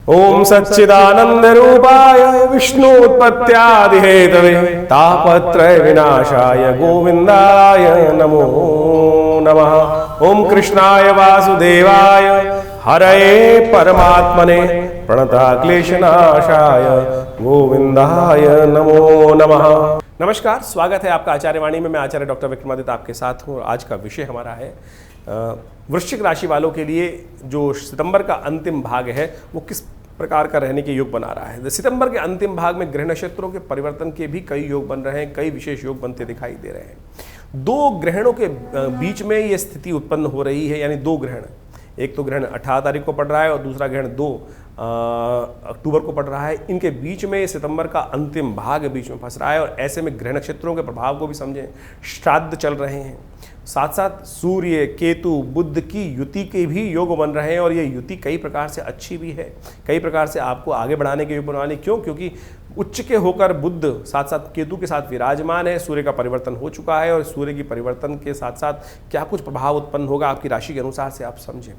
ओम सच्चिदानंद रूपाय विष्णुत्पत्त्यादिहेतवे तापत्रय विनाशाय गोविंदाय नमो नमः। ओम कृष्णाय वासुदेवाय हरये परमात्मने प्रणतक्लेशनाशाय गोविंदाय नमो नमः। नमस्कार, स्वागत है आपका आचार्य वाणी में। मैं आचार्य डॉक्टर विक्रमादित्य आपके साथ हूँ। आज का विषय हमारा है वृश्चिक राशि वालों के लिए जो सितंबर का अंतिम भाग है वो किस प्रकार का रहने के योग बना रहा है। सितंबर के अंतिम भाग में ग्रह नक्षत्रों के परिवर्तन के भी कई योग बन रहे हैं, कई विशेष योग बनते दिखाई दे रहे हैं। दो ग्रहणों के बीच में ये स्थिति उत्पन्न हो रही है, यानी दो ग्रहण, एक तो ग्रहण 18 तारीख को पड़ रहा है और दूसरा ग्रहण 2 अक्टूबर को पड़ रहा है। इनके बीच में सितंबर का अंतिम भाग बीच में फंस रहा है और ऐसे में ग्रह नक्षत्रों के प्रभाव को भी समझें। श्राद्ध चल रहे हैं, साथ साथ सूर्य केतु बुध की युति के भी योग बन रहे हैं और ये युति कई प्रकार से अच्छी भी है, कई प्रकार से आपको आगे बढ़ाने के योग बनवाने। क्यों? क्योंकि उच्च के होकर बुध साथ साथ केतु के साथ विराजमान है। सूर्य का परिवर्तन हो चुका है और सूर्य की परिवर्तन के साथ साथ क्या कुछ प्रभाव उत्पन्न होगा आपकी राशि के अनुसार से आप समझें।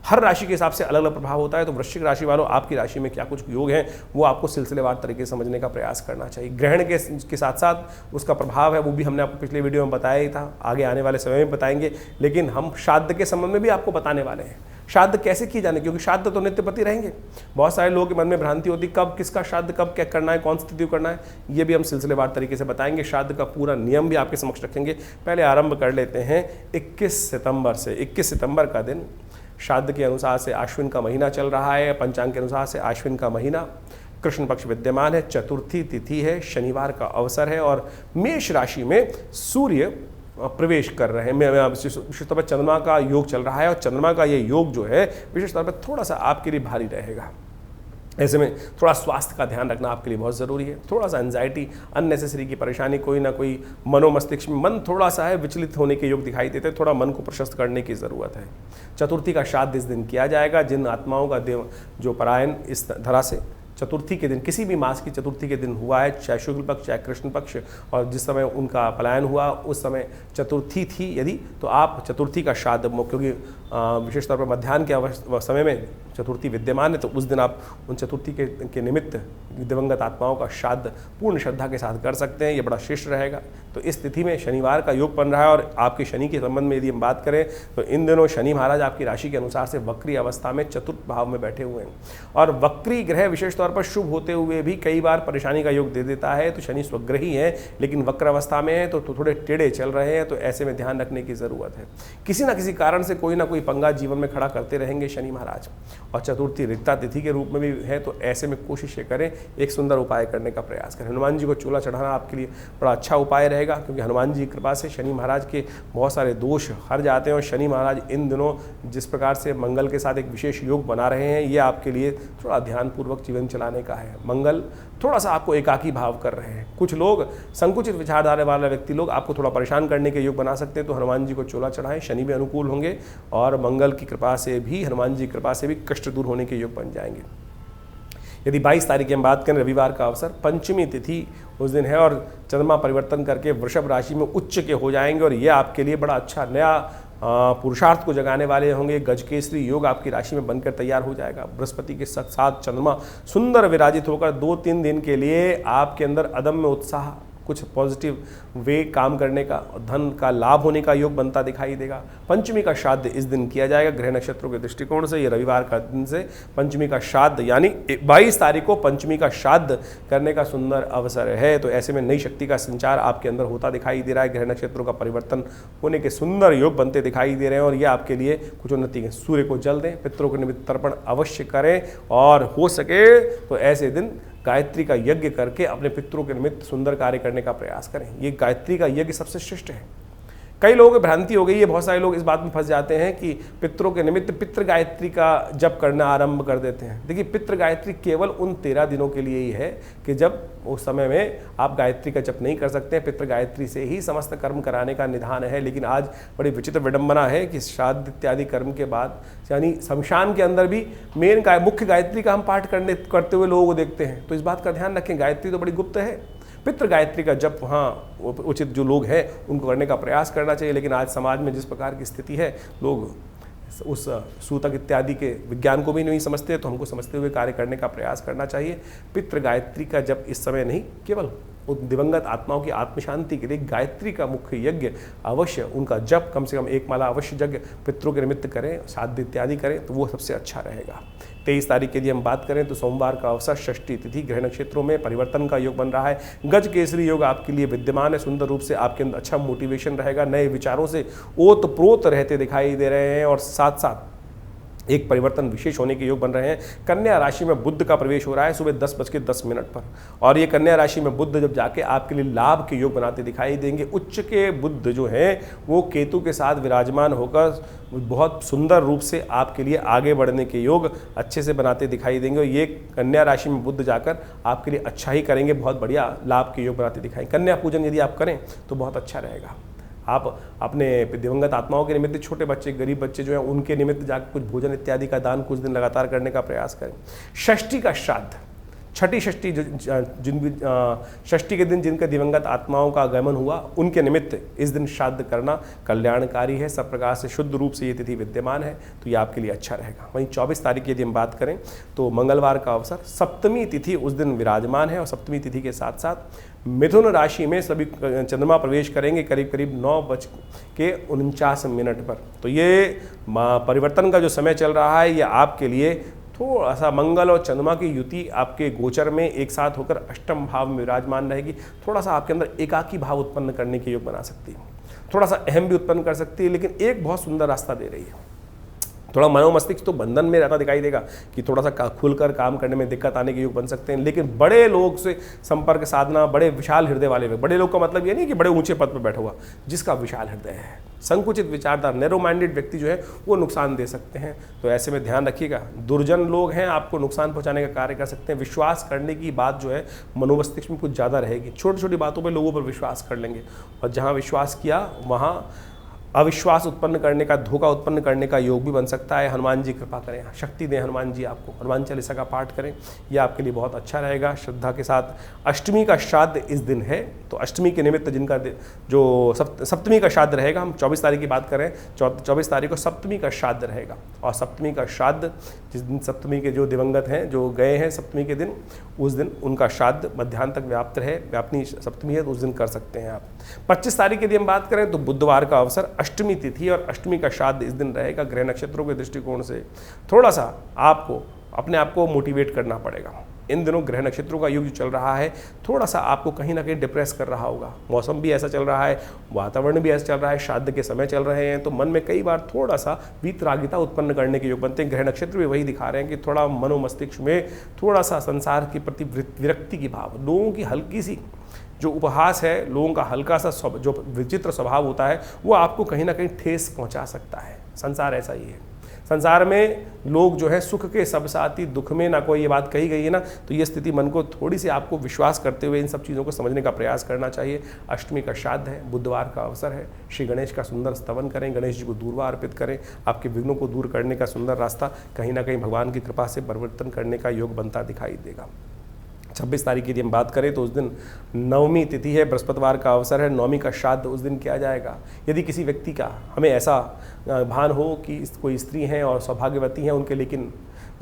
हर राशि के हिसाब से अलग अलग प्रभाव होता है, तो वृश्चिक राशि वालों आपकी राशि में क्या कुछ योग हैं वो आपको सिलसिलेवार तरीके से समझने का प्रयास करना चाहिए। ग्रहण के साथ साथ उसका प्रभाव है वो भी हमने आपको पिछले वीडियो में बताया ही था, आगे आने वाले समय में बताएंगे। लेकिन हम श्राद्ध के संबंध में भी आपको बताने वाले हैं। श्राद्ध कैसे किए जाने, क्योंकि श्राद्ध तो नित्यपति रहेंगे। बहुत सारे लोगों के मन में भ्रांति होती कब किसका श्राद्ध कब क्या करना है, कौन सी तिथि करना है, ये भी हम सिलसिलेवार तरीके से बताएंगे। श्राद्ध का पूरा नियम भी आपके समक्ष रखेंगे। पहले आरंभ कर लेते हैं 21 सितंबर से। 21 सितंबर का दिन श्राद्ध के अनुसार से आश्विन का महीना चल रहा है, पंचांग के अनुसार से आश्विन का महीना, कृष्ण पक्ष विद्यमान है, चतुर्थी तिथि है, शनिवार का अवसर है और मेष राशि में सूर्य प्रवेश कर रहे हैं। विशेष तौर पर चंद्रमा का योग चल रहा है और चंद्रमा का ये योग जो है विशेष तौर पर थोड़ा सा आपके लिए भारी रहेगा। ऐसे में थोड़ा स्वास्थ्य का ध्यान रखना आपके लिए बहुत ज़रूरी है। थोड़ा सा एंजाइटी, अननेसेसरी की परेशानी, कोई ना कोई मनोमस्तिष्क में मन थोड़ा सा है विचलित होने के योग दिखाई देते हैं। थोड़ा मन को प्रशस्त करने की ज़रूरत है। चतुर्थी का श्राद्ध इस दिन किया जाएगा। जिन आत्माओं का देव जो पलायन इस धरा से चतुर्थी के दिन, किसी भी मास की चतुर्थी के दिन हुआ है, चाहे शुक्ल पक्ष चाहे कृष्ण पक्ष, और जिस समय उनका पलायन हुआ उस समय चतुर्थी थी यदि, तो आप चतुर्थी का श्राद्ध, क्योंकि विशेष तौर पर मध्याह्न के समय में चतुर्थी विद्यमान है, तो उस दिन आप उन चतुर्थी के निमित्त दिवंगत आत्माओं का श्राद्ध पूर्ण श्रद्धा के साथ कर सकते हैं। ये बड़ा श्रेष्ठ रहेगा। तो इस तिथि में शनिवार का योग बन रहा है और आपके शनि के संबंध में यदि हम बात करें तो इन दिनों शनि महाराज आपकी राशि के अनुसार से वक्री अवस्था में चतुर्थ भाव में बैठे हुए हैं और वक्री ग्रह विशेष तौर पर शुभ होते हुए भी कई बार परेशानी का योग दे देता है। तो शनि स्वग्रही है लेकिन वक्र अवस्था में है तो थोड़े टेढ़े चल रहे हैं, तो ऐसे में ध्यान रखने की ज़रूरत है। किसी ना किसी कारण से कोई ना कोई पंगा जीवन में खड़ा करते रहेंगे शनि महाराज, और चतुर्थी रिक्ता तिथि के रूप में भी है। तो ऐसे में कोशिश करें एक सुंदर उपाय करने का प्रयास करें। हनुमान जी को चूल्हा चढ़ाना आपके लिए बड़ा अच्छा उपाय रहेगा, क्योंकि हनुमान जी की कृपा से शनि महाराज के बहुत सारे दोष हर जाते हैं और शनि महाराज इन दिनों जिस प्रकार से मंगल के साथ एक विशेष योग बना रहे हैं, ये आपके लिए थोड़ा ध्यानपूर्वक जीवन चलाने का है। मंगल थोड़ा सा आपको एकाकी भाव कर रहे हैं। कुछ लोग संकुचित विचारधारा वाले व्यक्ति लोग आपको थोड़ा परेशान करने के योग बना सकते हैं, तो हनुमान जी को चूल्हा चढ़ाएं, शनि भी अनुकूल होंगे और मंगल की कृपा से भी, हनुमान जी की कृपा से भी कष्ट दूर होने के योग बन जाएंगे। यदि 22 तारीख की हम बात करें, रविवार का अवसर, पंचमी तिथि उस दिन है और चंद्रमा परिवर्तन करके वृषभ राशि में उच्च के हो जाएंगे और ये आपके लिए बड़ा अच्छा नया पुरुषार्थ को जगाने वाले होंगे। गजकेसरी योग आपकी राशि में बनकर तैयार हो जाएगा। बृहस्पति के साथ चंद्रमा सुंदर विराजित होकर 2-3 दिन के लिए आपके अंदर अदम्य उत्साह, कुछ पॉजिटिव वे काम करने का, धन का लाभ होने का योग बनता दिखाई देगा। पंचमी का श्राद्ध इस दिन किया जाएगा ग्रह नक्षत्रों के दृष्टिकोण से। ये रविवार का दिन से पंचमी का श्राद्ध यानी 22 तारीख को पंचमी का श्राद्ध करने का सुंदर अवसर है। तो ऐसे में नई शक्ति का संचार आपके अंदर होता दिखाई दे रहा है। ग्रह नक्षत्रों का परिवर्तन होने के सुंदर योग बनते दिखाई दे रहे हैं और ये आपके लिए कुछ उन्नति है। सूर्य को जल दें, पितरों के निमित्त तर्पण अवश्य करें और हो सके तो ऐसे दिन गायत्री का यज्ञ करके अपने पितरों के निमित्त सुंदर कार्य करने का प्रयास करें। ये गायत्री का यज्ञ सबसे श्रेष्ठ है। कई लोगों को भ्रांति हो गई है, बहुत सारे लोग इस बात में फंस जाते हैं कि पितरों के निमित्त पितृ गायत्री का जप करना आरंभ कर देते हैं। देखिए, पितृ गायत्री केवल उन 13 दिनों के लिए ही है कि जब उस समय में आप गायत्री का जप नहीं कर सकते हैं। पितृ गायत्री से ही समस्त कर्म कराने का निधान है। लेकिन आज बड़ी विचित्र विडंबना है कि श्राद्ध इत्यादि कर्म के बाद यानी शमशान के अंदर भी मुख्य गायत्री का हम पाठ करते हुए लोगों को देखते हैं। तो इस बात का ध्यान रखें, गायत्री तो बड़ी गुप्त है। पितृ गायत्री का जप वहाँ उचित जो लोग हैं उनको करने का प्रयास करना चाहिए। लेकिन आज समाज में जिस प्रकार की स्थिति है, लोग उस सूतक इत्यादि के विज्ञान को भी नहीं समझते, तो हमको समझते हुए कार्य करने का प्रयास करना चाहिए। पितृ गायत्री का जप इस समय नहीं, केवल दिवंगत आत्माओं की आत्म शांति के लिए गायत्री का मुख्य यज्ञ अवश्य, उनका जप कम से कम 1 माला अवश्य यज्ञ पितरों के निमित्त करें, श्राद्ध इत्यादि करें, तो वो सबसे अच्छा रहेगा। 23 तारीख की यदि हम बात करें तो सोमवार का अवसर, षष्ठी तिथि, ग्रह नक्षत्रों में परिवर्तन का योग बन रहा है। गज केसरी योग आपके लिए विद्यमान है। सुंदर रूप से आपके अंदर अच्छा मोटिवेशन रहेगा, नए विचारों से ओत प्रोत रहते दिखाई दे रहे हैं और साथ साथ एक परिवर्तन विशेष होने के योग बन रहे हैं। कन्या राशि में बुध का प्रवेश हो रहा है सुबह 10:10 पर, और ये कन्या राशि में बुध जब जाके आपके लिए लाभ के योग बनाते दिखाई देंगे। उच्च के बुध जो हैं वो केतु के साथ विराजमान होकर बहुत सुंदर रूप से आपके लिए आगे बढ़ने के योग अच्छे से बनाते दिखाई देंगे। और ये कन्या राशि में बुध जाकर आपके लिए अच्छा ही करेंगे, बहुत बढ़िया लाभ के योग बनाते दिखाई। कन्या पूजन यदि आप करें तो बहुत अच्छा रहेगा। आप अपने दिवंगत आत्माओं के निमित्त, छोटे बच्चे, गरीब बच्चे जो हैं उनके निमित्त जाकर कुछ भोजन इत्यादि का दान कुछ दिन लगातार करने का प्रयास करें। षष्ठी का श्राद्ध, छठी षष्ठी षष्ठी के दिन जिनका दिवंगत आत्माओं का आगमन हुआ उनके निमित्त इस दिन श्राद्ध करना कल्याणकारी है। सब प्रकार से शुद्ध रूप से ये तिथि विद्यमान है, तो ये आपके लिए अच्छा रहेगा। वहीं 24 तारीख की यदि हम बात करें तो मंगलवार का अवसर, सप्तमी तिथि उस दिन विराजमान है, और सप्तमी तिथि के साथ साथ मिथुन राशि में सभी चंद्रमा प्रवेश करेंगे करीब 9:49 पर। तो ये परिवर्तन का जो समय चल रहा है ये आपके लिए थोड़ा सा मंगल और चंद्रमा की युति आपके गोचर में एक साथ होकर अष्टम भाव में विराजमान रहेगी। थोड़ा सा आपके अंदर एकाकी भाव उत्पन्न करने के योग बना सकती है, थोड़ा सा अहम भी उत्पन्न कर सकती है, लेकिन एक बहुत सुंदर रास्ता दे रही है। थोड़ा मनोमस्तिष्क तो बंधन में रहता दिखाई देगा कि थोड़ा सा खुलकर काम करने में दिक्कत आने के योग बन सकते हैं, लेकिन बड़े लोग से संपर्क साधना, बड़े विशाल हृदय वाले, बड़े लोग का मतलब ये नहीं कि बड़े ऊंचे पद पर बैठा हुआ, जिसका विशाल हृदय है, संकुचित विचारधारा, नैरो माइंडेड व्यक्ति जो है वो नुकसान दे सकते हैं। तो ऐसे में ध्यान रखिएगा, दुर्जन लोग हैं आपको नुकसान पहुंचाने का कार्य कर सकते हैं। विश्वास करने की बात जो है मनोमस्तिष्क में कुछ ज़्यादा रहेगी, छोटी छोटी बातों पर लोगों पर विश्वास कर लेंगे, और जहाँ विश्वास किया वहाँ अविश्वास उत्पन्न करने का, धोखा उत्पन्न करने का योग भी बन सकता है। हनुमान जी कृपा करें, शक्ति दें हनुमान जी आपको, हनुमान चालीसा का पाठ करें, यह आपके लिए बहुत अच्छा रहेगा। श्रद्धा के साथ अष्टमी का श्राद्ध इस दिन है, तो अष्टमी के निमित्त जिनका जो सप्तमी का श्राद्ध रहेगा, हम 24 तारीख की बात करें, 24 तारीख को सप्तमी का श्राद्ध रहेगा। और सप्तमी का श्राद्ध जिस दिन सप्तमी के जो दिवंगत हैं, जो गए हैं सप्तमी के दिन, उस दिन उनका श्राद्ध मध्याह्न तक व्याप्त रहे, व्यापनी सप्तमी है तो उस दिन कर सकते हैं आप। 25 तारीख यदि हम बात करें तो बुधवार का अवसर, अष्टमी तिथि और अष्टमी का श्राद्ध इस दिन रहेगा। ग्रह नक्षत्रों के दृष्टिकोण से थोड़ा सा आपको अपने आप को मोटिवेट करना पड़ेगा। इन दिनों ग्रह नक्षत्रों का युग जो चल रहा है थोड़ा सा आपको कहीं ना कहीं डिप्रेस कर रहा होगा। मौसम भी ऐसा चल रहा है, वातावरण भी ऐसा चल रहा है, श्राद्ध के समय चल रहे हैं, तो मन में कई बार थोड़ा सा वीतरागिता उत्पन्न करने के योग बनते हैं। ग्रह नक्षत्र भी वही दिखा रहे हैं कि थोड़ा मनोमस्तिष्क में थोड़ा सा संसार के प्रति विरक्ति की भाव, लोगों की हल्की सी जो उपहास है, लोगों का हल्का सा जो विचित्र स्वभाव होता है, वो आपको कहीं ना कहीं ठेस पहुंचा सकता है। संसार ऐसा ही है, संसार में लोग जो है सुख के सब साथी, दुख में ना कोई, ये बात कही गई है ना, तो ये स्थिति मन को थोड़ी सी आपको विश्वास करते हुए इन सब चीज़ों को समझने का प्रयास करना चाहिए। अष्टमी का श्राद्ध है, बुधवार का अवसर है, श्री गणेश का सुंदर स्तवन करें, गणेश जी को दूर्वा अर्पित करें, आपके विघ्नों को दूर करने का सुंदर रास्ता कहीं ना कहीं भगवान की कृपा से परिवर्तन करने का योग बनता दिखाई देगा। 26 तारीख की यदि हम बात करें तो उस दिन नवमी तिथि है, बृहस्पतिवार का अवसर है, नवमी का श्राद्ध उस दिन किया जाएगा। यदि किसी व्यक्ति का, हमें ऐसा भान हो कि कोई स्त्री हैं और सौभाग्यवती हैं उनके, लेकिन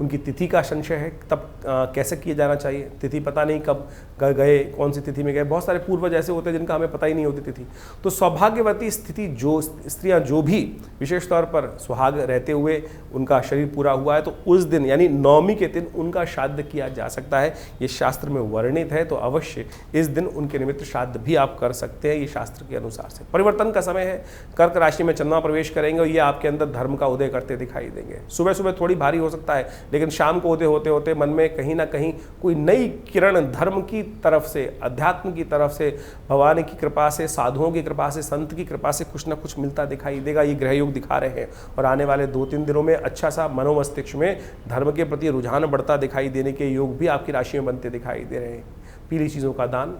उनकी तिथि का संशय है, तब कैसे किया जाना चाहिए, तिथि पता नहीं कब गए, कौन सी तिथि में गए, बहुत सारे पूर्वज ऐसे होते हैं जिनका हमें पता ही नहीं होती तिथि। तो सौभाग्यवती स्थिति जो स्त्रियां जो भी विशेष तौर पर सुहाग रहते हुए उनका शरीर पूरा हुआ है, तो उस दिन यानी नवमी के दिन उनका श्राद्ध किया जा सकता है। ये शास्त्र में वर्णित है, तो अवश्य इस दिन उनके निमित्त श्राद्ध भी आप कर सकते हैं, ये शास्त्र के अनुसार से। परिवर्तन का समय है, कर्क राशि में चंद्रमा प्रवेश करेंगे और ये आपके अंदर धर्म का उदय करते दिखाई देंगे। सुबह सुबह थोड़ी भारी हो सकता है, लेकिन शाम को होते होते मन में कहीं ना कहीं कोई नई किरण धर्म की तरफ से, अध्यात्म की तरफ से, भगवान की कृपा से, साधुओं की कृपा से, संत की कृपा से कुछ ना कुछ मिलता दिखाई देगा। ये ग्रह योग दिखा रहे हैं, और आने वाले 2-3 दिनों में अच्छा सा मनोमस्तिष्क में धर्म के प्रति रुझान बढ़ता दिखाई देने के योग भी आपकी राशि में बनते दिखाई दे रहे हैं। पीली चीज़ों का दान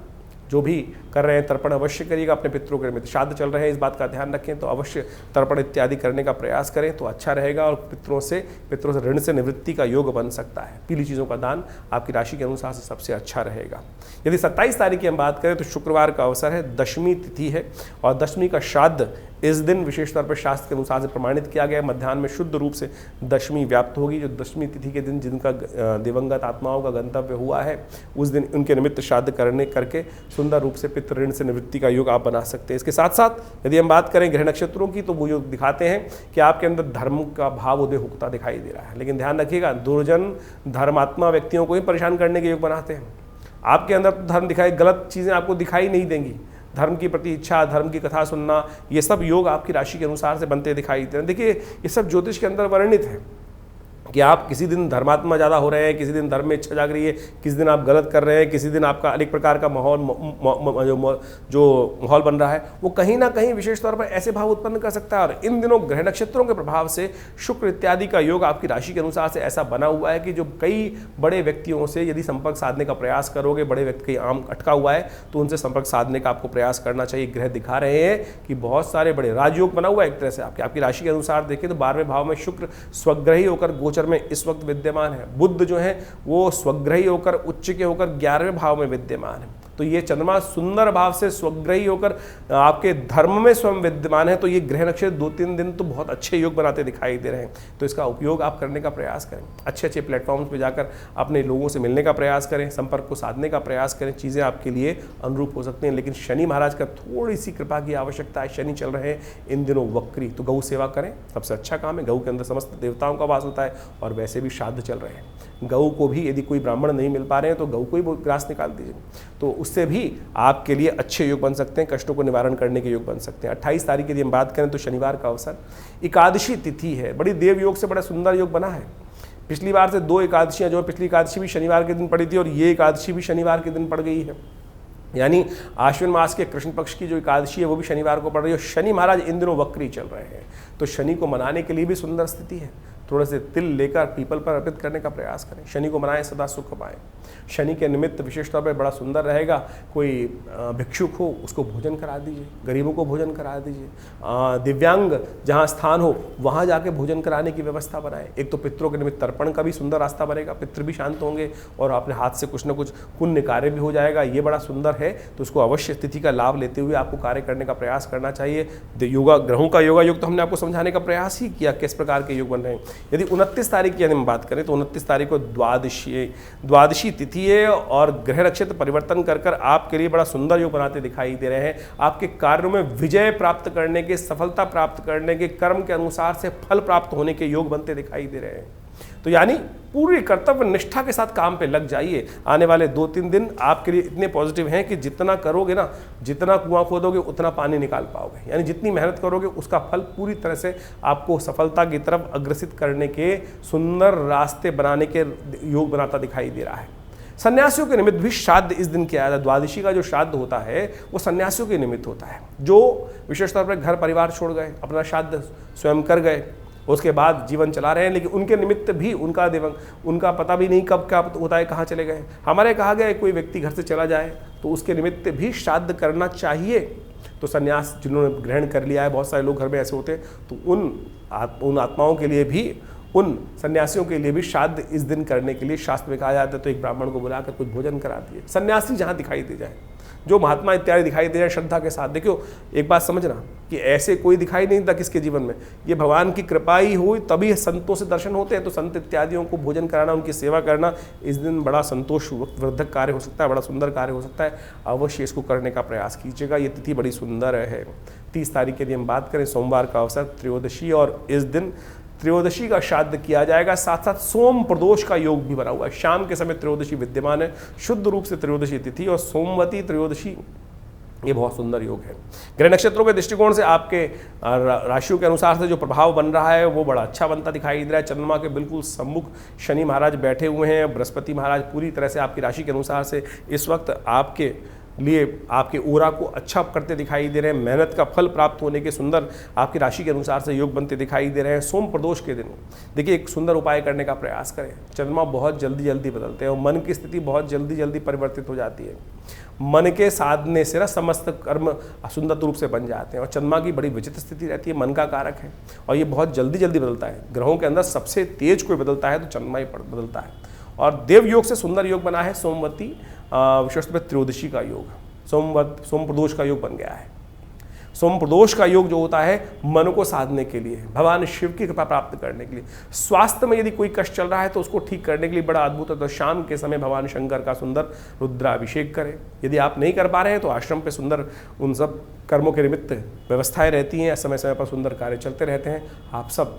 जो भी कर रहे हैं, तर्पण अवश्य करिएगा। अपने पितरों के निमित्त श्राद्ध चल रहे हैं, इस बात का ध्यान रखें, तो अवश्य तर्पण इत्यादि करने का प्रयास करें तो अच्छा रहेगा, और पितरों से ऋण से निवृत्ति का योग बन सकता है। पीली चीज़ों का दान आपकी राशि के अनुसार से सबसे अच्छा रहेगा। यदि 27 तारीख की हम बात करें तो शुक्रवार का अवसर है, दशमी तिथि है, और दशमी का श्राद्ध इस दिन विशेष तौर पर शास्त्र के अनुसार से प्रमाणित किया गया, मध्याह्न में शुद्ध रूप से दशमी व्याप्त होगी। जो दशमी तिथि के दिन जिनका दिवंगत आत्माओं का गंतव्य हुआ है, उस दिन उनके निमित्त श्राद्ध करके सुंदर रूप से पितृ ऋण से निवृत्ति का योग आप बना सकते हैं। इसके साथ साथ यदि हम बात करें ग्रह नक्षत्रों की, तो वो योग दिखाते हैं कि आपके अंदर धर्म का भाव उदय होता दिखाई दे रहा है। लेकिन ध्यान रखिएगा, दुर्जन धर्मात्मा व्यक्तियों को ही परेशान करने के योग बनाते हैं। आपके अंदर धर्म दिखाई, गलत चीज़ें आपको दिखाई नहीं देंगी। धर्म की प्रति इच्छा, धर्म की कथा सुनना, ये सब योग आपकी राशि के अनुसार से बनते दिखाई देते हैं। देखिए, ये सब ज्योतिष के अंदर वर्णित है कि आप किसी दिन धर्मात्मा ज़्यादा हो रहे हैं, किसी दिन धर्म में इच्छा जाग रही है, किसी दिन आप गलत कर रहे हैं, किसी दिन आपका अनेक प्रकार का जो माहौल बन रहा है, वो कहीं ना कहीं विशेष तौर पर ऐसे भाव उत्पन्न कर सकता है। और इन दिनों ग्रह नक्षत्रों के प्रभाव से शुक्र इत्यादि का योग आपकी राशि के अनुसार से ऐसा बना हुआ है कि जो कई बड़े व्यक्तियों से यदि संपर्क साधने का प्रयास करोगे, बड़े व्यक्ति का आम अटका हुआ है, तो उनसे संपर्क साधने का आपको प्रयास करना चाहिए। ग्रह दिखा रहे हैं कि बहुत सारे बड़े राजयोग बना हुआ है एक तरह से आपकी राशि के अनुसार देखें तो 12वें भाव में शुक्र स्वग्रही होकर गोचर में इस वक्त विद्यमान है। बुध जो है वो स्वग्रही होकर उच्च के होकर 11वें भाव में विद्यमान है। तो ये चंद्रमा सुंदर भाव से स्वग्रही होकर आपके धर्म में स्वयं विद्यमान है। तो ये ग्रह नक्षत्र 2-3 दिन तो बहुत अच्छे योग बनाते दिखाई दे रहे हैं। तो इसका उपयोग आप करने का प्रयास करें, अच्छे अच्छे प्लेटफॉर्म्स पे जाकर अपने लोगों से मिलने का प्रयास करें, संपर्क को साधने का प्रयास करें। चीज़ें आपके लिए अनुरूप हो सकती हैं, लेकिन शनि महाराज का थोड़ी सी कृपा की आवश्यकता है। शनि चल रहे हैं इन दिनों वक्री, तो गौ सेवा करें, सबसे अच्छा काम है। गौ के अंदर समस्त देवताओं का वास होता है और वैसे भी श्राद्ध चल रहे हैं। गऊ को भी यदि कोई ब्राह्मण नहीं मिल पा रहे हैं तो गऊ को ही ग्रास निकाल दीजिए, तो उससे भी आपके लिए अच्छे योग बन सकते हैं, कष्टों को निवारण करने के योग बन सकते हैं। 28 तारीख की यदि हम बात करें तो शनिवार का अवसर, एकादशी तिथि है, बड़ी देव योग से बड़ा सुंदर योग बना है। पिछली बार से 2 एकादशियाँ जो है, पिछली एकादशी भी शनिवार के दिन पड़ी थी और ये एकादशी भी शनिवार के दिन पड़ गई है। यानी आश्विन मास के कृष्ण पक्ष की जो एकादशी है वो भी शनिवार को पड़ रही है। शनि महाराज इन दिनों वक्री चल रहे हैं, तो शनि को मनाने के लिए भी सुंदर स्थिति है। थोड़े से तिल लेकर पीपल पर अर्पित करने का प्रयास करें। शनि को मनाएं, सदा सुख पाएं। शनि के निमित्त विशेष तौर पर बड़ा सुंदर रहेगा, कोई भिक्षुक हो उसको भोजन करा दीजिए, गरीबों को भोजन करा दीजिए, दिव्यांग जहाँ स्थान हो वहाँ जाके भोजन कराने की व्यवस्था बनाएं। एक तो पितरों के निमित्त तर्पण का भी सुंदर रास्ता बनेगा, पितृ भी शांत होंगे और अपने हाथ से कुछ न कुछ पुण्य कार्य भी हो जाएगा। ये बड़ा सुंदर है, तो उसको अवश्य तिथि का लाभ लेते हुए आपको कार्य करने का प्रयास करना चाहिए। योगा ग्रहों का योगा योग तो हमने आपको समझाने का प्रयास ही किया, किस प्रकार के योग बन रहे हैं। यदि 29 तारीख की हम बात करें तो 29 तारीख को द्वादशी तिथि है और ग्रह नक्षत्र परिवर्तन कर आपके लिए बड़ा सुंदर योग बनाते दिखाई दे रहे हैं। आपके कार्यों में विजय प्राप्त करने के, सफलता प्राप्त करने के, कर्म के अनुसार से फल प्राप्त होने के योग बनते दिखाई दे रहे हैं। तो यानी पूरी कर्तव्य निष्ठा के साथ काम पे लग जाइए। आने वाले 2-3 दिन आपके लिए इतने पॉजिटिव हैं कि जितना करोगे ना, जितना कुआं खोदोगे उतना पानी निकाल पाओगे। यानी जितनी मेहनत करोगे उसका फल पूरी तरह से आपको सफलता की तरफ अग्रसित करने के सुंदर रास्ते बनाने के योग बनाता दिखाई दे रहा है। सन्यासियों के निमित्त भी श्राद्ध इस दिन किया जाता है। द्वादशी का जो श्राद्ध होता है वो सन्यासियों के निमित्त होता है, जो विशेष तौर पर घर परिवार छोड़ गए, अपना श्राद्ध स्वयं कर गए, उसके बाद जीवन चला रहे हैं, लेकिन उनके निमित्त भी उनका पता भी नहीं कब क्या होता है, कहाँ चले गए। हमारे कहा गया कोई व्यक्ति घर से चला जाए तो उसके निमित्त भी श्राद्ध करना चाहिए। तो सन्यास जिन्होंने ग्रहण कर लिया है, बहुत सारे लोग घर में ऐसे होते हैं, तो उन आत्माओं के लिए भी, उन सन्यासियों के लिए भी श्राद्ध इस दिन करने के लिए शास्त्र में कहा जाता है। तो एक ब्राह्मण को बुलाकर कुछ भोजन करा दिए। सन्यासी जहाँ दिखाई दे जाए, जो महात्मा इत्यादि दिखाई दे जाए, श्रद्धा के साथ। देखो एक बात समझना कि ऐसे कोई दिखाई नहीं देता किसके जीवन में, ये भगवान की कृपा ही हुई तभी संतों से दर्शन होते हैं। तो संत इत्यादियों को भोजन कराना, उनकी सेवा करना इस दिन बड़ा संतोष वर्धक कार्य हो सकता है, बड़ा सुंदर कार्य हो सकता है। अवश्य इसको करने का प्रयास कीजिएगा। ये तिथि बड़ी सुंदर है। 30 तारीख की यदि हम बात करें, सोमवार का अवसर, त्रयोदशी, और इस दिन त्रयोदशी का श्राद्ध किया जाएगा। साथ साथ सोम प्रदोष का योग भी बना हुआ है। शाम के समय त्रयोदशी विद्यमान है, शुद्ध रूप से त्रयोदशी तिथि और सोमवती त्रयोदशी, ये बहुत सुंदर योग है। ग्रह नक्षत्रों के दृष्टिकोण से आपके राशियों के अनुसार से जो प्रभाव बन रहा है वो बड़ा अच्छा बनता दिखाई दे रहा है। चंद्रमा के बिल्कुल सम्मुख शनि महाराज बैठे हुए हैं। बृहस्पति महाराज पूरी तरह से आपकी राशि के अनुसार से इस वक्त आपके लिए आपके ओरा को अच्छा करते दिखाई दे रहे हैं। मेहनत का फल प्राप्त होने के सुंदर आपकी राशि के अनुसार से योग बनते दिखाई दे रहे हैं। सोम प्रदोष के दिन देखिए एक सुंदर उपाय करने का प्रयास करें। चंद्रमा बहुत जल्दी जल्दी बदलते हैं और मन की स्थिति बहुत जल्दी जल्दी परिवर्तित हो जाती है। मन के साधने से ना समस्त कर्म सुंदर रूप से बन जाते हैं। और चंद्रमा की बड़ी विचित्र स्थिति रहती है, मन का कारक है और ये बहुत जल्दी जल्दी बदलता है। ग्रहों के अंदर सबसे तेज कोई बदलता है तो चंद्रमा ही बदलता है। और देव योग से सुंदर योग बना है सोमवती, विशेष रूप से त्रयोदशी का योग, सोम प्रदोष का योग बन गया है। सोम प्रदोष का योग जो होता है मन को साधने के लिए, भगवान शिव की कृपा प्राप्त करने के लिए। स्वास्थ्य में यदि कोई कष्ट चल रहा है तो उसको ठीक करने के लिए बड़ा अद्भुत है, तो शाम के समय भगवान शंकर का सुंदर रुद्राभिषेक करें। यदि आप नहीं कर पा रहे हैं तो आश्रम पे सुंदर उन सब कर्मों के निमित्त व्यवस्थाएं रहती हैं, समय समय पर सुंदर कार्य चलते रहते हैं। आप सब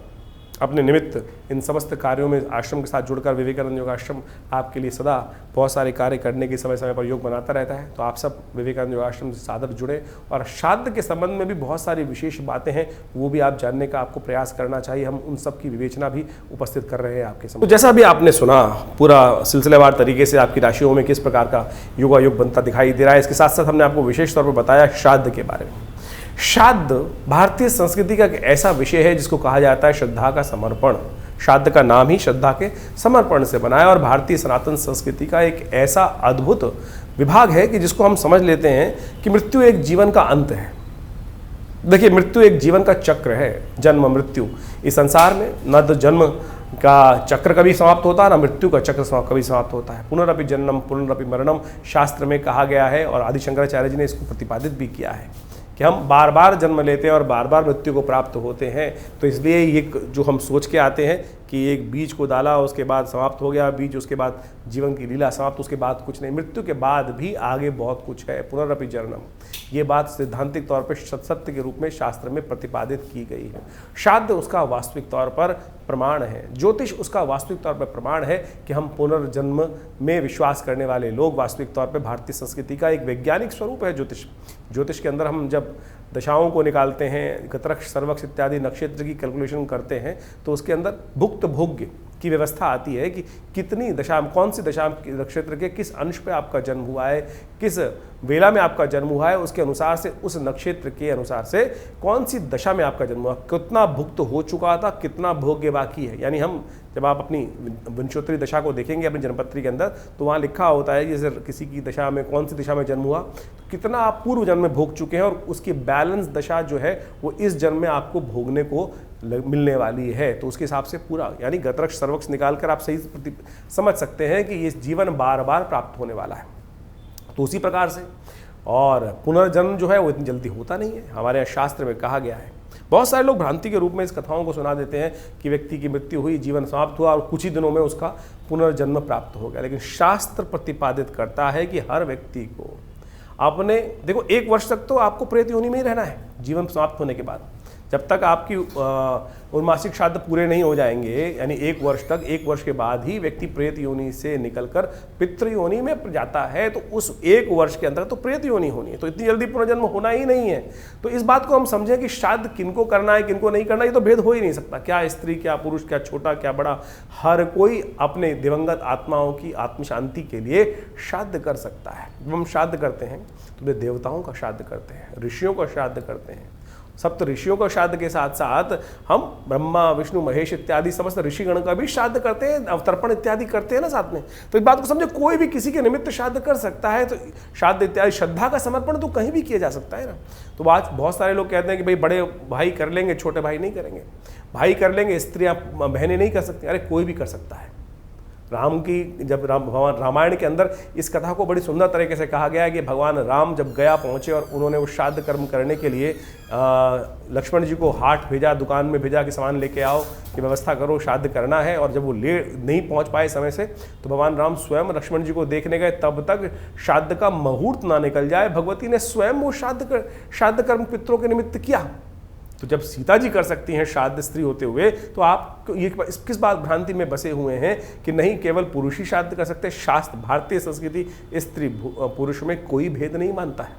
अपने निमित्त इन समस्त कार्यों में आश्रम के साथ जुड़कर विवेकानंद योगाश्रम आपके लिए सदा बहुत सारे कार्य करने के समय समय पर योग बनाता रहता है। तो आप सब विवेकानंद योगाश्रम से सादर जुड़े, और श्राद्ध के संबंध में भी बहुत सारी विशेष बातें हैं, वो भी आप जानने का आपको प्रयास करना चाहिए। हम उन सब की विवेचना भी उपस्थित कर रहे हैं आपके सामने। तो जैसा भी आपने सुना, पूरा सिलसिलेवार तरीके से आपकी राशियों में किस प्रकार का योगायोग बनता दिखाई दे रहा है। इसके साथ साथ हमने आपको विशेष तौर पर बताया श्राद्ध के बारे में। श्राद्ध भारतीय संस्कृति का एक ऐसा विषय है जिसको कहा जाता है श्रद्धा का समर्पण। श्राद्ध का नाम ही श्रद्धा के समर्पण से बना है, और भारतीय सनातन संस्कृति का एक ऐसा अद्भुत विभाग है कि जिसको हम समझ लेते हैं कि मृत्यु एक जीवन का अंत है। देखिए, मृत्यु एक जीवन का चक्र है, जन्म मृत्यु। इस संसार में न तो जन्म का चक्र कभी समाप्त होता है, ना मृत्यु का चक्र कभी समाप्त होता है। पुनरअपि जन्मम पुनरअपि मरणम शास्त्र में कहा गया है, और आदि शंकराचार्य जी ने इसको प्रतिपादित भी किया है कि हम बार बार जन्म लेते हैं और बार बार मृत्यु को प्राप्त होते हैं। तो इसलिए ये जो हम सोच के आते हैं कि एक बीज को डाला, उसके बाद समाप्त हो गया बीज, उसके बाद जीवन की लीला समाप्त, उसके बाद कुछ नहीं, मृत्यु के बाद भी आगे बहुत कुछ है। पुनरअपि जन्मम, ये बात सैद्धांतिक तौर पर सत्य के रूप में शास्त्र में प्रतिपादित की गई है। श्राद्ध उसका वास्तविक तौर पर प्रमाण है, ज्योतिष उसका वास्तविक तौर पर प्रमाण है कि हम पुनर्जन्म में विश्वास करने वाले लोग वास्तविक तौर पर भारतीय संस्कृति का एक वैज्ञानिक स्वरूप है ज्योतिष। ज्योतिष के अंदर हम जब दशाओं को निकालते हैं, गतरक्ष सर्वक्ष इत्यादि नक्षत्र की कैलकुलेशन करते हैं, तो उसके अंदर भुक्त भोग्य की व्यवस्था आती है कि कितनी दशा, कौन सी दशा नक्षत्र के किस अंश पे आपका जन्म हुआ है, किस वेला में आपका जन्म हुआ है, उसके अनुसार से उस नक्षत्र के अनुसार से कौन सी दशा में आपका जन्म हुआ, कितना भुक्त हो चुका था, कितना भोग्य बाकी है। यानी हम जब आप अपनी विंशोत्तरी दशा को देखेंगे अपनी जन्मपत्री के अंदर, तो वहाँ लिखा होता है जैसे किसी की दशा में कौन सी दशा में जन्म हुआ, तो कितना आप पूर्व जन्म में भोग चुके हैं, और उसकी बैलेंस दशा जो है वो इस जन्म में आपको भोगने को मिलने वाली है। तो उसके हिसाब से पूरा यानी गतरक्ष सर्वक्ष निकालकर आप सही समझ सकते हैं कि ये जीवन बार बार प्राप्त होने वाला है। तो उसी प्रकार से, और पुनर्जन्म जो है वो इतनी जल्दी होता नहीं है, हमारे शास्त्र में कहा गया है। बहुत सारे लोग भ्रांति के रूप में इस कथाओं को सुना देते हैं कि व्यक्ति की मृत्यु हुई, जीवन समाप्त हुआ और कुछ ही दिनों में उसका पुनर्जन्म प्राप्त हो गया। लेकिन शास्त्र प्रतिपादित करता है कि हर व्यक्ति को अपने, देखो, 1 वर्ष तक तो आपको प्रेत योनि में ही रहना है जीवन समाप्त होने के बाद। जब तक आपकी उन्मासिक श्राद्ध पूरे नहीं हो जाएंगे, यानी 1 वर्ष तक, 1 वर्ष के बाद ही व्यक्ति प्रेत योनि से निकलकर पितृ योनि में जाता है। तो उस 1 वर्ष के अंदर तो प्रेत योनि होनी है, तो इतनी जल्दी पुनर्जन्म होना ही नहीं है। तो इस बात को हम समझें कि श्राद्ध किनको करना है किनको नहीं करना, ये तो भेद हो ही नहीं सकता। क्या स्त्री, क्या पुरुष, क्या छोटा, क्या बड़ा, हर कोई अपने दिवंगत आत्माओं की आत्म शांति के लिए श्राद्ध कर सकता है। जब हम श्राद्ध करते हैं तो वे देवताओं का श्राद्ध करते हैं, ऋषियों का श्राद्ध करते हैं। सप्त ऋषियों का श्राद्ध के साथ साथ हम ब्रह्मा विष्णु महेश इत्यादि समस्त ऋषिगण का भी श्राद्ध करते हैं, अवतर्पण इत्यादि करते हैं ना साथ में। तो इस बात को समझे, कोई भी किसी के निमित्त श्राद्ध कर सकता है। तो श्राद्ध इत्यादि श्रद्धा का समर्पण तो कहीं भी किया जा सकता है ना। तो आज बहुत सारे लोग कहते हैं कि भाई बड़े भाई कर लेंगे, छोटे भाई नहीं करेंगे, भाई कर लेंगे, स्त्रियां बहनें नहीं कर सकती। अरे कोई भी कर सकता है। राम की जब भगवान रामायण के अंदर इस कथा को बड़ी सुंदर तरीके से कहा गया है कि भगवान राम जब गया पहुँचे और उन्होंने वो श्राद्ध कर्म करने के लिए लक्ष्मण जी को हाट भेजा, दुकान में भेजा कि सामान लेके आओ, कि व्यवस्था करो, श्राद्ध करना है। और जब वो नहीं पहुँच पाए समय से, तो भगवान राम स्वयं लक्ष्मण जी को देखने गए, तब तक श्राद्ध का मुहूर्त ना निकल जाए, भगवती ने स्वयं वो श्राद्ध कर्म पितरों के निमित्त किया। तो जब सीता जी कर सकती हैं श्राद्ध स्त्री होते हुए, तो आप ये किस बात भ्रांति में बसे हुए हैं कि नहीं केवल पुरुष ही श्राद्ध कर सकते। शास्त्र, भारतीय संस्कृति स्त्री पुरुष में कोई भेद नहीं मानता है।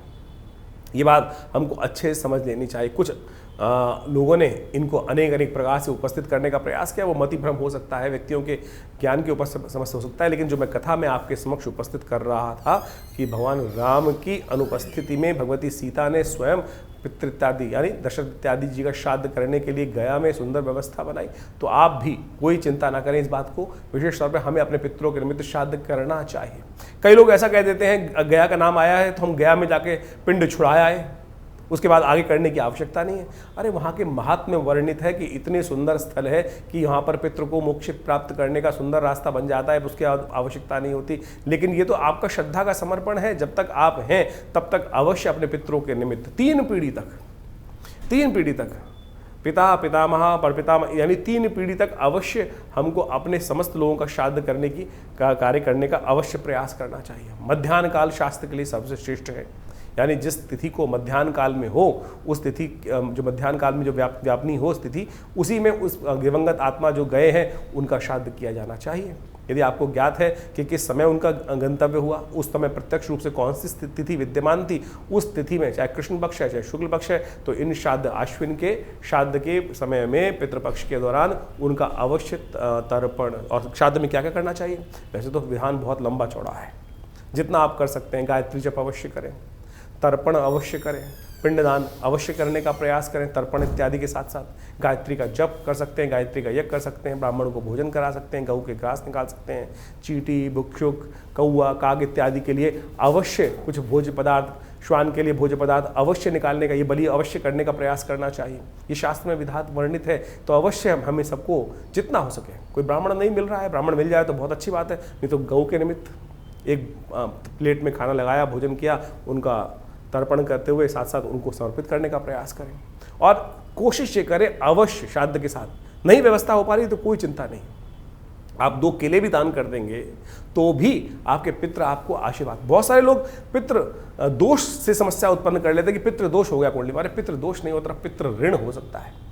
ये बात हमको अच्छे से समझ लेनी चाहिए। कुछ लोगों ने इनको अनेक प्रकार से उपस्थित करने का प्रयास किया, वो मति भ्रम हो सकता है, व्यक्तियों के ज्ञान के ऊपर समस्या हो सकता है। लेकिन जो मैं कथा में आपके समक्ष उपस्थित कर रहा था कि भगवान राम की अनुपस्थिति में भगवती सीता ने स्वयं पितृ इत्यादि यानी दशरथ इत्यादि जी का श्राद्ध करने के लिए गया में सुंदर व्यवस्था बनाई। तो आप भी कोई चिंता ना करें इस बात को, विशेष तौर पर हमें अपने पितरों के निमित्त श्राद्ध करना चाहिए। कई लोग ऐसा कह देते हैं गया का नाम आया है तो हम गया में जाके पिंड छुड़ाया है, उसके बाद आगे करने की आवश्यकता नहीं है। अरे वहाँ के महात्म्य वर्णित है कि इतने सुंदर स्थल है कि यहाँ पर पितृ को मोक्ष प्राप्त करने का सुंदर रास्ता बन जाता है, उसकी आवश्यकता नहीं होती। लेकिन ये तो आपका श्रद्धा का समर्पण है। जब तक आप हैं तब तक अवश्य अपने पितरों के निमित्त 3 पीढ़ी तक 3 पीढ़ी तक, पिता, पितामह, परपितामह, यानी 3 पीढ़ी तक अवश्य हमको अपने समस्त लोगों का श्राद्ध करने की कार्य करने का अवश्य प्रयास करना चाहिए। मध्याह्न काल शास्त्र के लिए सबसे श्रेष्ठ है, यानी जिस तिथि को मध्याह्न काल में हो, उस तिथि जो मध्याह्न काल में जो व्यापनी हो उस तिथि, उसी में उस दिवंगत आत्मा जो गए हैं उनका श्राद्ध किया जाना चाहिए। यदि आपको ज्ञात है कि किस समय उनका गंतव्य हुआ, उस समय प्रत्यक्ष रूप से कौन सी तिथि विद्यमान थी, उस तिथि में चाहे कृष्ण पक्ष है चाहे शुक्ल पक्ष है, तो इन श्राद्ध अश्विन के श्राद्ध के समय में पितृपक्ष के दौरान उनका अवश्य तर्पण। और श्राद्ध में क्या क्या करना चाहिए? वैसे तो विधान बहुत लंबा चौड़ा है, जितना आप कर सकते हैं। गायत्री जप अवश्य करें, तर्पण अवश्य करें, पिंडदान अवश्य करने का प्रयास करें, तर्पण इत्यादि के साथ साथ गायत्री का जप कर सकते हैं, गायत्री का यज्ञ कर सकते हैं, ब्राह्मणों को भोजन करा सकते हैं, गऊ के घास निकाल सकते हैं, चींटी, भुक्षुक, कौआ, काग इत्यादि के लिए अवश्य कुछ भोज्य पदार्थ, श्वान के लिए भोज्य पदार्थ अवश्य निकालने का, ये बलि अवश्य करने का प्रयास करना चाहिए। ये शास्त्र में विधात वर्णित है, तो अवश्य हमें सबको जितना हो सके, कोई ब्राह्मण नहीं मिल रहा है, ब्राह्मण मिल जाए तो बहुत अच्छी बात है, नहीं तो गऊ के निमित्त एक प्लेट में खाना लगाया, भोजन किया, उनका तर्पण करते हुए साथ साथ उनको समर्पित करने का प्रयास करें। और कोशिश ये करें अवश्य श्राद्ध के साथ, नहीं व्यवस्था हो पा रही तो कोई चिंता नहीं, आप 2 केले भी दान कर देंगे तो भी आपके पितृ आपको आशीर्वाद। बहुत सारे लोग पितृ दोष से समस्या उत्पन्न कर लेते हैं कि पितृ दोष हो गया कुंडली, अरे पितृ दोष नहीं होता, पितृ ऋण हो सकता है।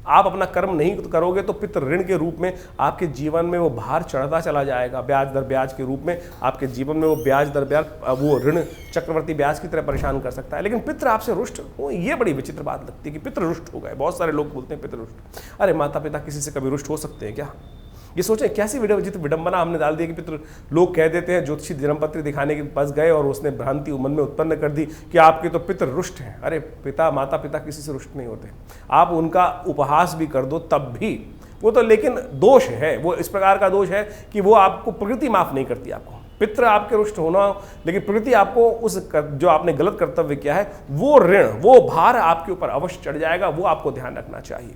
आप अपना कर्म नहीं करोगे तो पितृ ऋण के रूप में आपके जीवन में वो भार चढ़ता चला जाएगा, ब्याज दर ब्याज के रूप में आपके जीवन में वो ब्याज दर ब्याज, वो ऋण चक्रवर्ती ब्याज की तरह परेशान कर सकता है। लेकिन पितृ आपसे रुष्ट हो, ये बड़ी विचित्र बात लगती है कि पितृ रुष्ट हो गए। बहुत सारे लोग बोलते हैं पितृ रुष्ट, अरे माता पिता किसी से कभी रुष्ट हो सकते हैं क्या? ये सोचें कैसी विडंबना हमने डाल दी कि पितृ, लोग कह देते हैं ज्योतिषी जन्मपत्री दिखाने के पास गए और उसने भ्रांति मन में उत्पन्न कर दी कि आपके तो पितृ रुष्ट हैं। अरे पिता, माता पिता किसी से रुष्ट नहीं होते, आप उनका उपहास भी कर दो तब भी वो तो, लेकिन दोष है, वो इस प्रकार का दोष है कि वो आपको प्रकृति माफ नहीं करती। आपको पितृ आपके रुष्ट होना, लेकिन प्रकृति आपको उस जो आपने गलत कर्तव्य किया है वो ऋण, वो भार आपके ऊपर अवश्य चढ़ जाएगा, वो आपको ध्यान रखना चाहिए।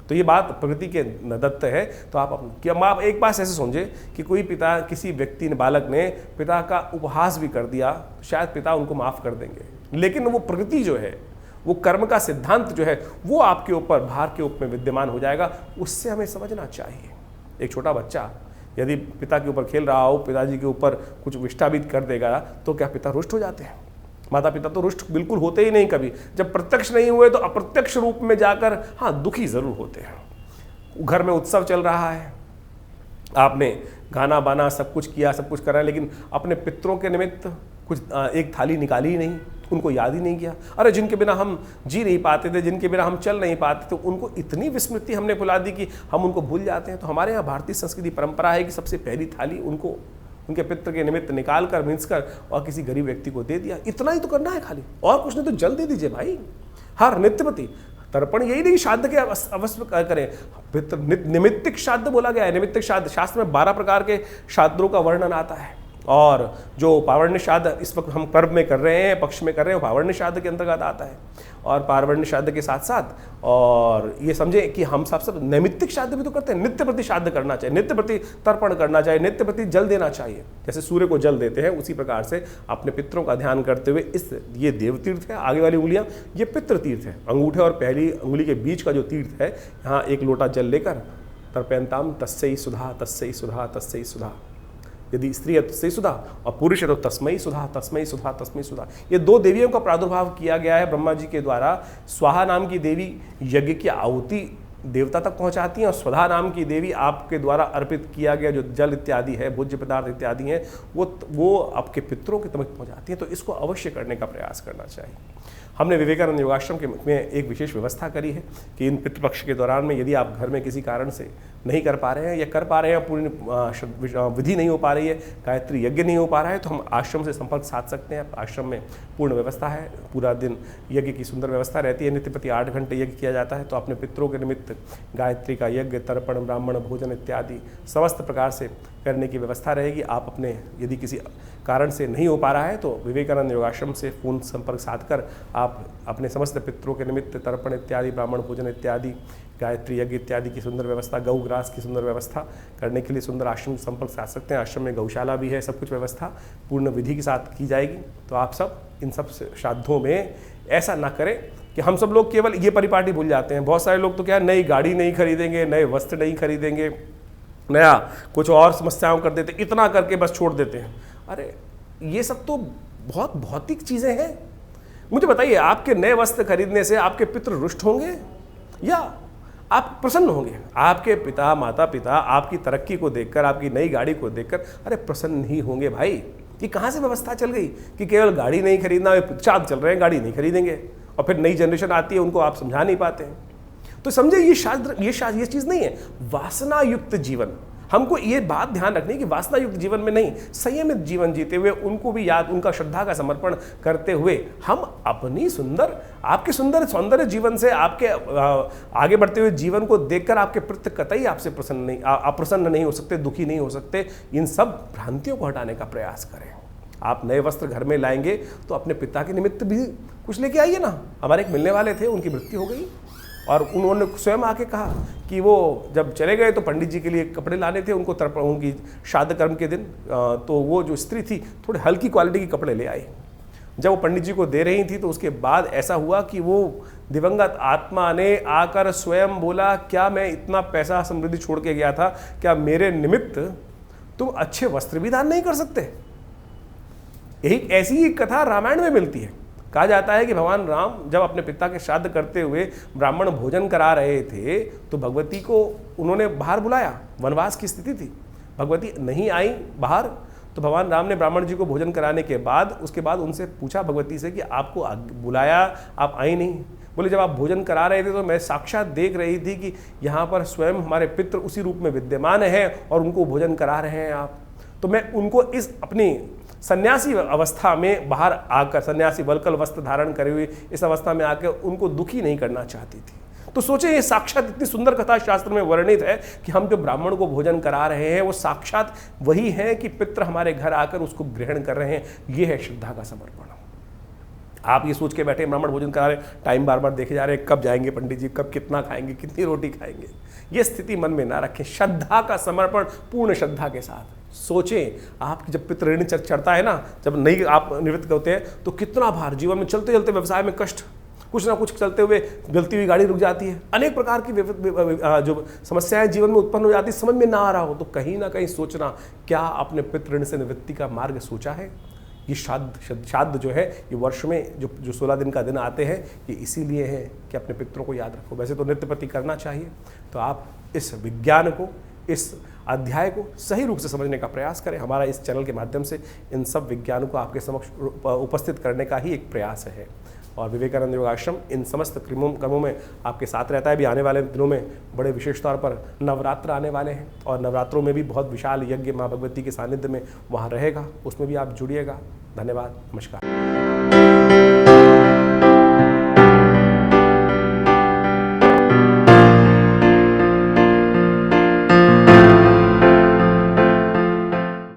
तो ये बात प्रकृति के दत्त है। तो आप एक बात ऐसे समझे कि कोई पिता, किसी व्यक्ति ने, बालक ने पिता का उपहास भी कर दिया, शायद पिता उनको माफ कर देंगे, लेकिन वो प्रकृति जो है, वो कर्म का सिद्धांत जो है, वो आपके ऊपर भार के रूप में विद्यमान हो जाएगा। उससे हमें समझना चाहिए। एक छोटा बच्चा यदि पिता के ऊपर खेल रहा हो, पिताजी के ऊपर कुछ विष्टाबित कर देगा, तो क्या पिता रुष्ट हो जाते हैं? माता पिता तो रुष्ट बिल्कुल होते ही नहीं कभी। जब प्रत्यक्ष नहीं हुए तो अप्रत्यक्ष रूप में जाकर हाँ दुखी जरूर होते हैं। घर में उत्सव चल रहा है, आपने गाना बाना सब कुछ किया, सब कुछ करा, लेकिन अपने पितरों के निमित्त कुछ एक थाली निकाली ही नहीं, उनको याद ही नहीं किया। अरे जिनके बिना हम जी नहीं पाते थे, जिनके बिना हम चल नहीं पाते थे, उनको इतनी विस्मृति हमने भुला दी कि हम उनको भूल जाते हैं। तो हमारे यहाँ भारतीय संस्कृति परंपरा है कि सबसे पहली थाली उनको, उनके पितृ के निमित्त निकाल कर, मिन्स कर और किसी गरीब व्यक्ति को दे दिया। इतना ही तो करना है खाली, और कुछ नहीं तो जल दे दीजिए भाई। हर नित्यपति तर्पण, यही नहीं श्राद्ध के अवश्य करें, पितृ निमित्तिक श्राद्ध बोला गया है। निमित्तिक श्राद्ध, शास्त्र में 12 प्रकार के श्राद्धों का वर्णन आता है। और जो पावर्ण्य श्राद्ध इस वक्त हम पर्व में कर रहे हैं, पक्ष में कर रहे हैं, पावर्ण्य श्राद्ध के अंतर्गत आता है। और पावर्ण्य श्राद्ध के साथ साथ और ये समझे कि हम सब नैमित्तिक श्राद्ध भी तो करते हैं। नित्य प्रति श्राद्ध करना चाहिए, नित्य प्रति तर्पण करना चाहिए, नित्य प्रति जल देना चाहिए। जैसे सूर्य को जल देते हैं, उसी प्रकार से अपने पितरों का ध्यान करते हुए ये देव तीर्थ है, आगे वाली उंगलियां ये पितृ तीर्थ है। अंगूठे और पहली उंगली के बीच का जो तीर्थ है, यहाँ 1 लोटा जल लेकर तर्पयन्ताम तस्यै सुधा तस्यै सुधा तस्यै सुधा। यदि स्त्री है तो तस्मै सुधा और पुरुष है तो तस्मै सुधा तस्मै सुधा तस्मै सुधा। ये 2 देवियों का प्रादुर्भाव किया गया है ब्रह्मा जी के द्वारा। स्वाहा नाम की देवी यज्ञ की आहुति देवता तक पहुंचाती हैं, और स्वधा नाम की देवी आपके द्वारा अर्पित किया गया जो जल इत्यादि है, भोज्य पदार्थ इत्यादि हैं, वो आपके पितरों के तक पहुंचाती हैं। तो इसको अवश्य करने का प्रयास करना चाहिए। हमने विवेकानंद योगाश्रम के में एक विशेष व्यवस्था करी है कि इन पितृपक्ष के दौरान में यदि आप घर में किसी कारण से नहीं कर पा रहे हैं या कर पा रहे हैं, पूर्ण विधि नहीं हो पा रही है, गायत्री यज्ञ नहीं हो पा रहा है, तो हम आश्रम से संपर्क साध सकते हैं। आश्रम में पूर्ण व्यवस्था है, पूरा दिन यज्ञ की सुंदर व्यवस्था रहती है। नित्य प्रति 8 घंटे यज्ञ किया जाता है। तो अपने पितरों के निमित्त गायत्री का यज्ञ, तर्पण, ब्राह्मण भोजन इत्यादि समस्त प्रकार से करने की व्यवस्था रहेगी। आप अपने यदि किसी कारण से नहीं हो पा रहा है तो विवेकानंद योगाश्रम से फोन संपर्क साधकर आप अपने समस्त पितरों के निमित्त तर्पण इत्यादि, ब्राह्मण भोजन इत्यादि, गायत्री यज्ञ इत्यादि की सुंदर व्यवस्था, गौ ग्रास की सुंदर व्यवस्था करने के लिए सुंदर आश्रम संपर्क साध सकते हैं। आश्रम में गौशाला भी है, सब कुछ व्यवस्था पूर्ण विधि के साथ की जाएगी। तो आप सब इन सब श्राद्धों में ऐसा ना करें कि हम सब लोग केवल ये परिपाटी भूल जाते हैं। बहुत सारे लोग तो क्या है, नई गाड़ी नहीं खरीदेंगे, नए वस्त्र नहीं खरीदेंगे, नया कुछ और समस्याओं कर देते, इतना करके बस छोड़ देते हैं। अरे ये सब तो बहुत भौतिक चीज़ें हैं। मुझे बताइए, आपके नए वस्त्र खरीदने से आपके पितृ रुष्ट होंगे या आप प्रसन्न होंगे? आपके पिता माता पिता आपकी तरक्की को देखकर, आपकी नई गाड़ी को देखकर अरे प्रसन्न ही होंगे भाई। ये कहाँ से व्यवस्था चल गई कि केवल गाड़ी नहीं खरीदना, चाँद चल रहे हैं गाड़ी नहीं खरीदेंगे, और फिर नई जनरेशन आती है उनको आप समझा नहीं पाते हैं। तो समझे ये चीज़ नहीं है। वासना युक्त जीवन, हमको ये बात ध्यान रखनी है कि वासना युक्त जीवन में नहीं, संयमित जीवन जीते हुए, उनको भी याद, उनका श्रद्धा का समर्पण करते हुए हम अपनी आपके सुंदर सौंदर्य जीवन से, आपके आगे बढ़ते हुए जीवन को देखकर आपके प्रति कतई आपसे अप्रसन्न नहीं हो सकते, दुखी नहीं हो सकते। इन सब भ्रांतियों को हटाने का प्रयास करें। आप नए वस्त्र घर में लाएंगे तो अपने पिता के निमित्त भी कुछ लेके आइए ना। हमारे एक मिलने वाले थे, उनकी मृत्यु हो गई और उन्होंने स्वयं आके कहा कि वो जब चले गए तो पंडित जी के लिए कपड़े लाने थे उनको, उनकी श्राद्ध कर्म के दिन। तो वो जो स्त्री थी थोड़े हल्की क्वालिटी के कपड़े ले आई। जब वो पंडित जी को दे रही थी तो उसके बाद ऐसा हुआ कि वो दिवंगत आत्मा ने आकर स्वयं बोला, क्या मैं इतना पैसा समृद्धि छोड़ के गया था, क्या मेरे निमित्त तुम अच्छे वस्त्र भी दान नहीं कर सकते? यही ऐसी ही कथा रामायण में मिलती है। कहा जाता है कि भगवान राम जब अपने पिता के श्राद्ध करते हुए ब्राह्मण भोजन करा रहे थे तो भगवती को उन्होंने बाहर बुलाया। वनवास की स्थिति थी, भगवती नहीं आई बाहर, तो भगवान राम ने ब्राह्मण जी को भोजन कराने के बाद उसके बाद उनसे पूछा भगवती से कि आपको बुलाया, आप आई नहीं? बोले जब आप भोजन करा रहे थे तो मैं साक्षात देख रही थी कि यहाँ पर स्वयं हमारे पितृ उसी रूप में विद्यमान हैं और उनको भोजन करा रहे हैं आप। तो मैं उनको इस अपनी सन्यासी अवस्था में बाहर आकर, सन्यासी वल्कल वस्त्र धारण करे हुए इस अवस्था में आकर उनको दुखी नहीं करना चाहती थी। तो सोचे ये साक्षात इतनी सुंदर कथा शास्त्र में वर्णित है कि हम जो ब्राह्मण को भोजन करा रहे हैं वो साक्षात वही है कि पितृ हमारे घर आकर उसको ग्रहण कर रहे हैं। ये है श्रद्धा का समर्पण। आप ये सोच के बैठे ब्राह्मण भोजन करा रहे, टाइम बार बार देखे जा रहे हैं, कब जाएंगे पंडित जी, कब कितना खाएंगे, कितनी रोटी खाएंगे। ये स्थिति मन में ना रखें। श्रद्धा का समर्पण पूर्ण श्रद्धा के साथ सोचें। आपकी जब पितृ ऋण चढ़ता है ना, जब नहीं आप निवृत्त होते हैं तो कितना भार, जीवन में चलते चलते व्यवसाय में कष्ट, कुछ ना कुछ चलते हुए जलती हुई गाड़ी रुक जाती है, अनेक प्रकार की जो समस्याएं जीवन में उत्पन्न हो जाती है, समझ में ना आ रहा हो तो कहीं ना कहीं सोचना, क्या आपने पितृ ऋण से निवृत्ति का मार्ग सोचा है? ये श्राद्ध जो है, ये वर्ष में जो 16 दिन का दिन आते हैं, ये इसीलिए है कि अपने पितरों को याद रखो। वैसे तो नित्य प्रति करना चाहिए। तो आप इस विज्ञान को, इस अध्याय को सही रूप से समझने का प्रयास करें। हमारा इस चैनल के माध्यम से इन सब विज्ञानों को आपके समक्ष उपस्थित करने का ही एक प्रयास है। और विवेकानंद योग आश्रम इन समस्त कर्मों में आपके साथ रहता है। भी आने वाले दिनों में बड़े विशेष तौर पर नवरात्र आने वाले हैं और नवरात्रों में भी बहुत विशाल यज्ञ माँ भगवती के सानिध्य में वहाँ रहेगा, उसमें भी आप जुड़िएगा। धन्यवाद, नमस्कार।